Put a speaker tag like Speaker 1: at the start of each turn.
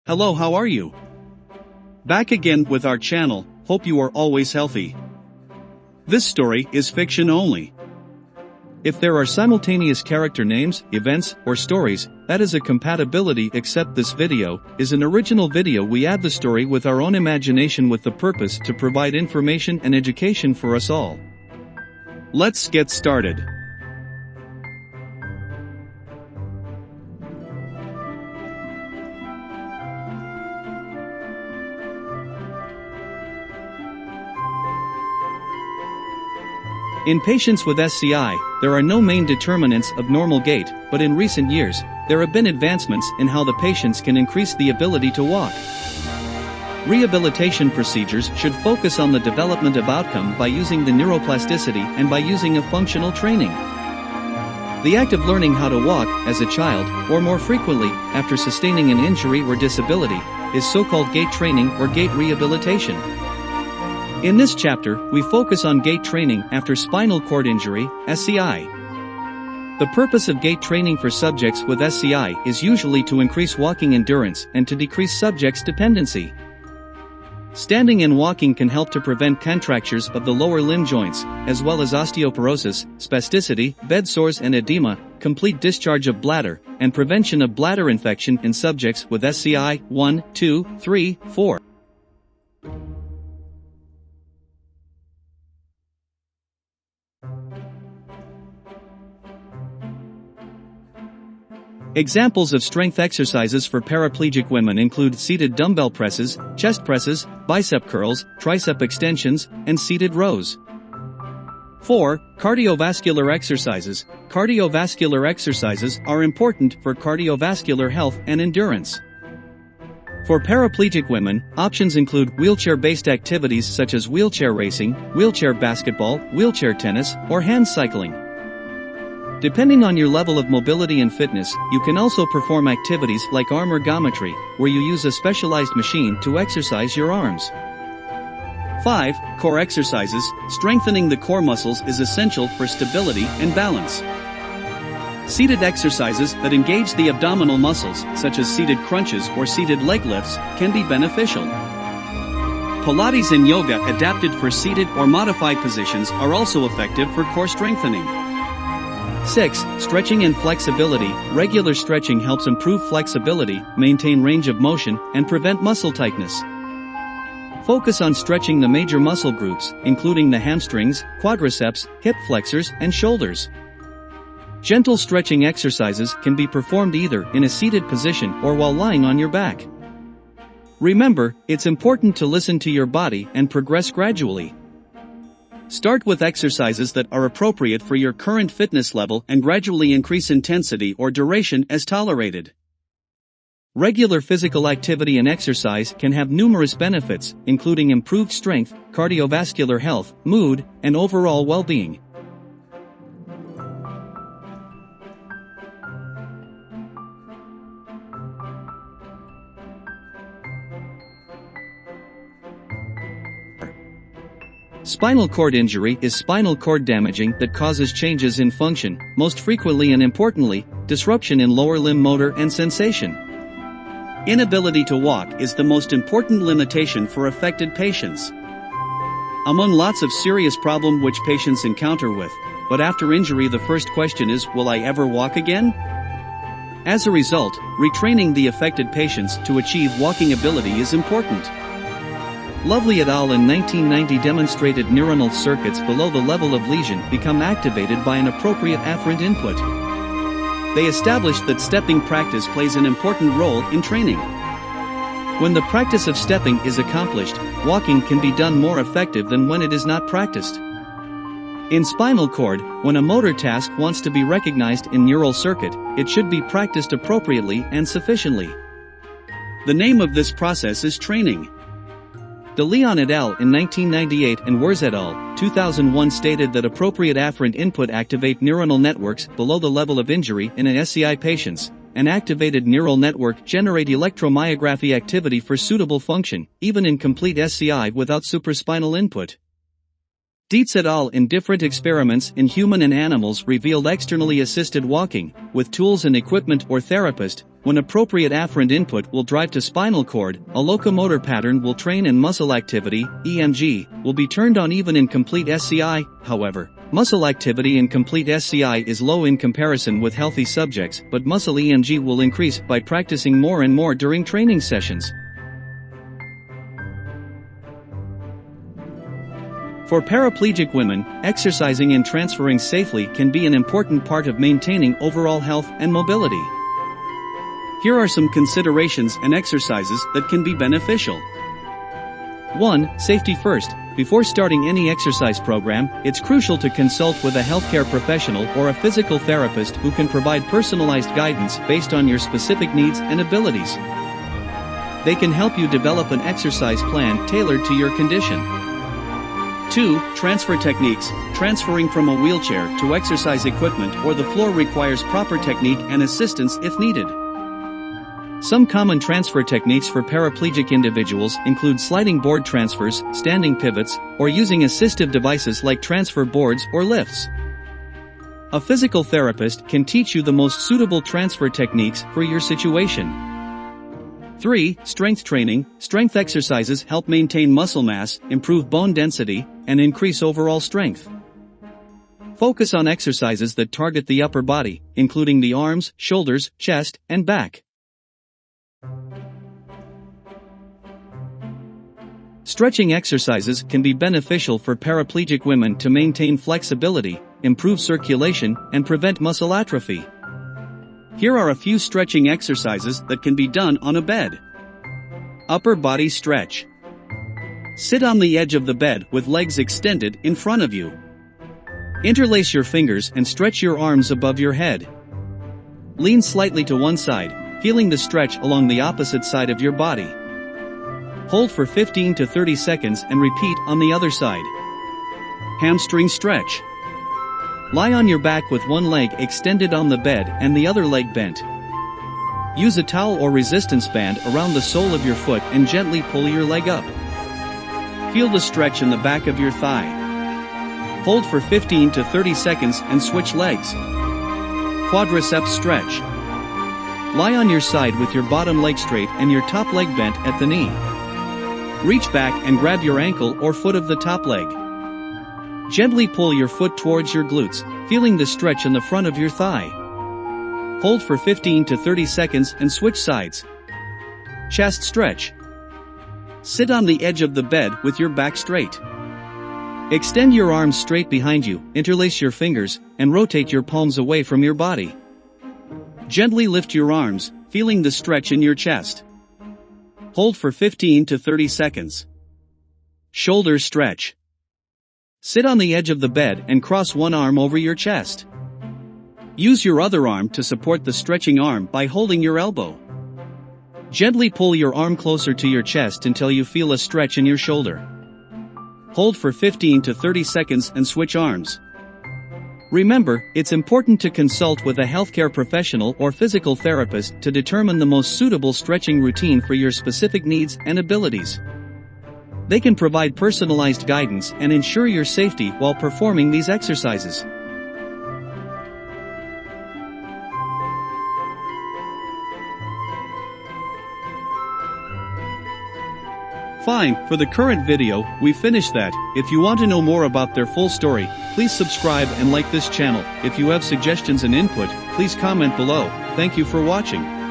Speaker 1: Hello, how are you? Back again with our channel, hope you are always healthy. This story is fiction only. If there are simultaneous character names, events, or stories, that is a compatibility, except this video is an original video. We add the story with our own imagination with the purpose to provide information and education for us all. Let's get started. In patients with SCI, there are no main determinants of normal gait, but in recent years, there have been advancements in how the patients can increase the ability to walk. Rehabilitation procedures should focus on the development of outcome by using the neuroplasticity and by using a functional training. The act of learning how to walk as a child, or more frequently, after sustaining an injury or disability, is so-called gait training or gait rehabilitation. In this chapter, we focus on gait training after spinal cord injury, SCI. The purpose of gait training for subjects with SCI is usually to increase walking endurance and to decrease subjects' dependency. Standing and walking can help to prevent contractures of the lower limb joints, as well as osteoporosis, spasticity, bed sores and edema, complete discharge of bladder, and prevention of bladder infection in subjects with SCI 1, 2, 3, 4. Examples of strength exercises for paraplegic women include seated dumbbell presses, chest presses, bicep curls, tricep extensions, and seated rows. 4. Cardiovascular exercises. Cardiovascular exercises are important for cardiovascular health and endurance. For paraplegic women, options include wheelchair-based activities such as wheelchair racing, wheelchair basketball, wheelchair tennis, or hand cycling. Depending on your level of mobility and fitness, you can also perform activities like arm ergometry, where you use a specialized machine to exercise your arms. 5. Core exercises. Strengthening the core muscles is essential for stability and balance. Seated exercises that engage the abdominal muscles, such as seated crunches or seated leg lifts, can be beneficial. Pilates and yoga adapted for seated or modified positions are also effective for core strengthening. 6. Stretching and flexibility. Regular stretching helps improve flexibility, maintain range of motion, and prevent muscle tightness. Focus on stretching the major muscle groups, including the hamstrings, quadriceps, hip flexors, and shoulders. Gentle stretching exercises can be performed either in a seated position or while lying on your back. Remember, it's important to listen to your body and progress gradually. Start with exercises that are appropriate for your current fitness level and gradually increase intensity or duration as tolerated. Regular physical activity and exercise can have numerous benefits, including improved strength, cardiovascular health, mood, and overall well-being. Spinal cord injury is spinal cord damaging that causes changes in function, most frequently and importantly, disruption in lower limb motor and sensation. Inability to walk is the most important limitation for affected patients. Among lots of serious problems which patients encounter with, but after injury the first question is, will I ever walk again? As a result, retraining the affected patients to achieve walking ability is important. Lovely et al. In 1990 demonstrated neuronal circuits below the level of lesion become activated by an appropriate afferent input. They established that stepping practice plays an important role in training. When the practice of stepping is accomplished, walking can be done more effective than when it is not practiced. In spinal cord, when a motor task wants to be recognized in neural circuit, it should be practiced appropriately and sufficiently. The name of this process is training. De Leon et al. In 1998 and Wurz et al. 2001 stated that appropriate afferent input activate neuronal networks below the level of injury in an SCI patients. An activated neural network generate electromyography activity for suitable function, even in complete SCI without supraspinal input. Dietz et al. In different experiments in human and animals revealed externally assisted walking, with tools and equipment or therapist, when appropriate afferent input will drive to spinal cord, a locomotor pattern will train and muscle activity, EMG, will be turned on even in complete SCI. However, muscle activity in complete SCI is low in comparison with healthy subjects, but muscle EMG will increase by practicing more and more during training sessions. For paraplegic women, exercising and transferring safely can be an important part of maintaining overall health and mobility. Here are some considerations and exercises that can be beneficial. 1. Safety first. Before starting any exercise program, it's crucial to consult with a healthcare professional or a physical therapist who can provide personalized guidance based on your specific needs and abilities. They can help you develop an exercise plan tailored to your condition. 2. Transfer techniques. Transferring from a wheelchair to exercise equipment or the floor requires proper technique and assistance if needed. Some common transfer techniques for paraplegic individuals include sliding board transfers, standing pivots, or using assistive devices like transfer boards or lifts. A physical therapist can teach you the most suitable transfer techniques for your situation. 3. Strength training. Strength exercises help maintain muscle mass, improve bone density, and increase overall strength. Focus on exercises that target the upper body, including the arms, shoulders, chest, and back. Stretching exercises can be beneficial for paraplegic women to maintain flexibility, improve circulation, and prevent muscle atrophy. Here are a few stretching exercises that can be done on a bed. Upper body stretch. Sit on the edge of the bed with legs extended in front of you. Interlace your fingers and stretch your arms above your head. Lean slightly to one side, feeling the stretch along the opposite side of your body. Hold for 15 to 30 seconds and repeat on the other side. Hamstring stretch. Lie on your back with one leg extended on the bed and the other leg bent. Use a towel or resistance band around the sole of your foot and gently pull your leg up. Feel the stretch in the back of your thigh. Hold for 15 to 30 seconds and switch legs. Quadriceps stretch. Lie on your side with your bottom leg straight and your top leg bent at the knee. Reach back and grab your ankle or foot of the top leg. Gently pull your foot towards your glutes, feeling the stretch in the front of your thigh. Hold for 15 to 30 seconds and switch sides. Chest stretch. Sit on the edge of the bed with your back straight. Extend your arms straight behind you, interlace your fingers, and rotate your palms away from your body. Gently lift your arms, feeling the stretch in your chest. Hold for 15 to 30 seconds. Shoulder stretch. Sit on the edge of the bed and cross one arm over your chest. Use your other arm to support the stretching arm by holding your elbow. Gently pull your arm closer to your chest until you feel a stretch in your shoulder. Hold for 15 to 30 seconds and switch arms. Remember, it's important to consult with a healthcare professional or physical therapist to determine the most suitable stretching routine for your specific needs and abilities. They can provide personalized guidance and ensure your safety while performing these exercises. Fine, for the current video, we finished that. If you want to know more about their full story, please subscribe and like this channel. If you have suggestions and input, please comment below. Thank you for watching.